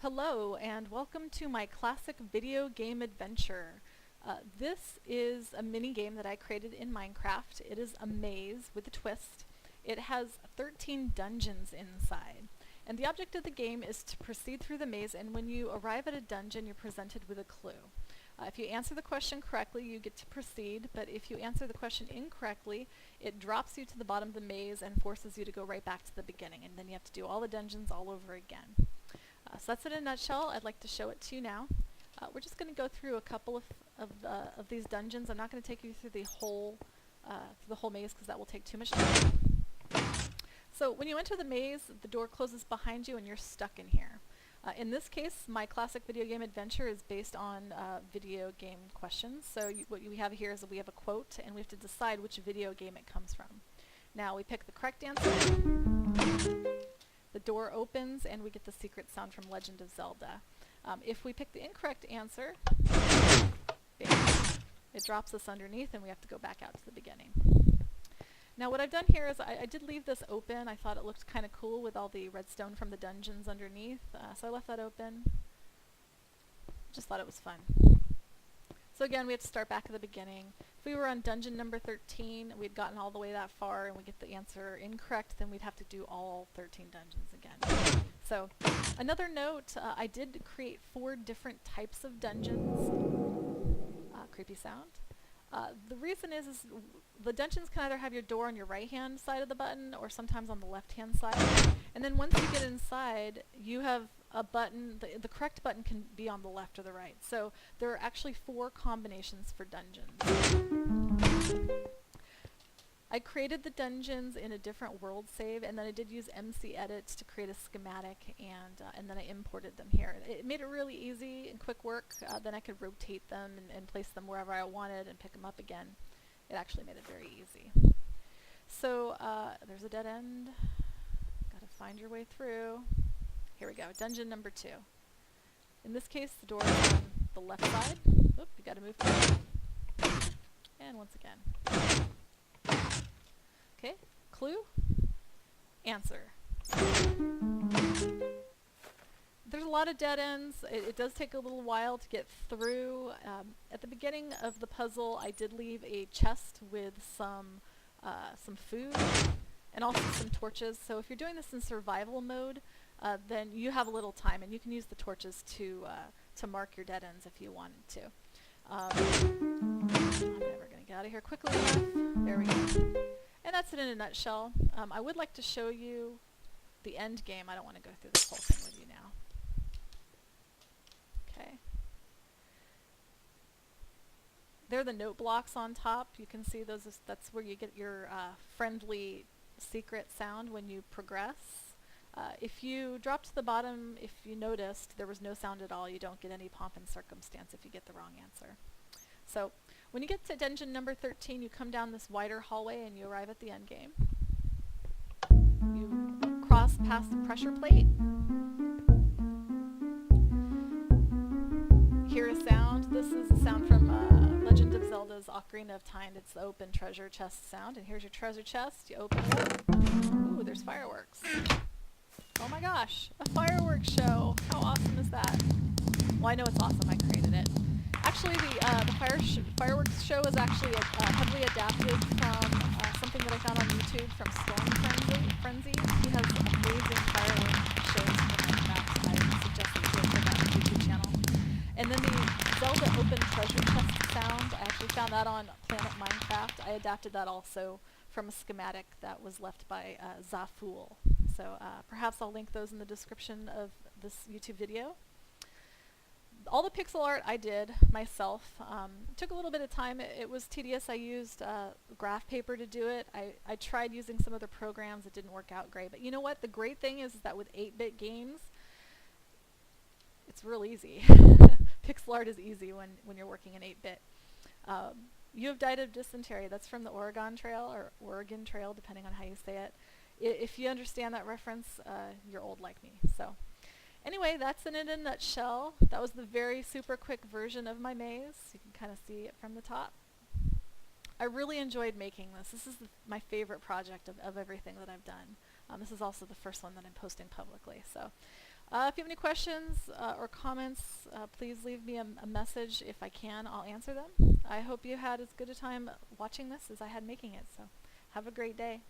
Hello and welcome to my classic video game adventure. This is a mini game that I created in Minecraft. It is a maze with a twist. It has 13 dungeons inside. And the object of the game is to proceed through the maze, and when you arrive at a dungeon you're presented with a clue. If you answer the question correctly you get to proceed, but if you answer the question incorrectly it drops you to the bottom of the maze and forces you to go right back to the beginning, and then you have to do all the dungeons all over again. So that's it in a nutshell. I'd like to show it to you now. We're just going to go through a couple of these dungeons. I'm not going to take you through the whole maze because that will take too much time. So when you enter the maze, the door closes behind you and you're stuck in here. In this case, my classic video game adventure is based on video game questions. So what we have here is that we have a quote and we have to decide which video game it comes from. Now we pick the correct answer. The door opens and we get the secret sound from Legend of Zelda. If we pick the incorrect answer, bam, it drops us underneath and we have to go back out to the beginning. Now what I've done here is I did leave this open. I thought it looked kind of cool with all the redstone from the dungeons underneath, so I left that open. Just thought it was fun. So again, we have to start back at the beginning. If we were on dungeon number 13, we'd gotten all the way that far and we get the answer incorrect, then we'd have to do all 13 dungeons again. So, another note, I did create 4 different types of dungeons. Creepy sound. The reason is the dungeons can either have your door on your right-hand side of the button or sometimes on the left-hand side. And then once you get inside, you have a button, the correct button can be on the left or the right. So there are actually 4 combinations for dungeons. I created the dungeons in a different world save, and then I did use MC Edits to create a schematic, and then I imported them here. It made it really easy and quick work. Then I could rotate them and place them wherever I wanted and pick them up again. It actually made it very easy. So there's a dead end. Gotta find your way through. Here we go, dungeon number 2. In this case, the door is on the left side. Oop, you gotta move forward. And once again. Okay, clue, answer. There's a lot of dead ends. It does take a little while to get through. At the beginning of the puzzle, I did leave a chest with some food and also some torches. So if you're doing this in survival mode, then you have a little time, and you can use the torches to mark your dead ends if you wanted to. I'm never going to get out of here quickly enough. There we go. And that's it in a nutshell. I would like to show you the end game. I don't want to go through this whole thing with you now. Okay. There are the note blocks on top. You can see those. That's where you get your friendly secret sound when you progress. If you drop to the bottom, if you noticed, there was no sound at all. You don't get any pomp and circumstance if you get the wrong answer. So when you get to dungeon number 13, you come down this wider hallway and you arrive at the end game. You cross past the pressure plate. Hear a sound. This is a sound from Legend of Zelda's Ocarina of Time. It's the open treasure chest sound. And here's your treasure chest. You open it up. Ooh, there's fireworks. Oh my gosh, a fireworks show. How awesome is that? Well, I know it's awesome. I created it. Actually, the fireworks show is actually heavily adapted from something that I found on YouTube from Storm Frenzy. He has amazing fireworks shows for Minecraft. I suggest that you check out his YouTube channel. And then the Zelda open treasure chest sound, I actually found that on Planet Minecraft. I adapted that also from a schematic that was left by Zafool. So perhaps I'll link those in the description of this YouTube video. All the pixel art I did myself. It took a little bit of time. It was tedious. I used graph paper to do it. I tried using some other programs. It didn't work out great. But you know what? The great thing is that with 8-bit games, it's real easy. Pixel art is easy when you're working in 8-bit. You have died of dysentery. That's from the Oregon Trail, or Oregon Trail, depending on how you say it. If you understand that reference, you're old like me. So anyway, that's in a nutshell. That was the very super quick version of my maze. You can kind of see it from the top. I really enjoyed making this. This is my favorite project of everything that I've done. This is also the first one that I'm posting publicly. So If you have any questions or comments, please leave me a message. If I can, I'll answer them. I hope you had as good a time watching this as I had making it. So have a great day.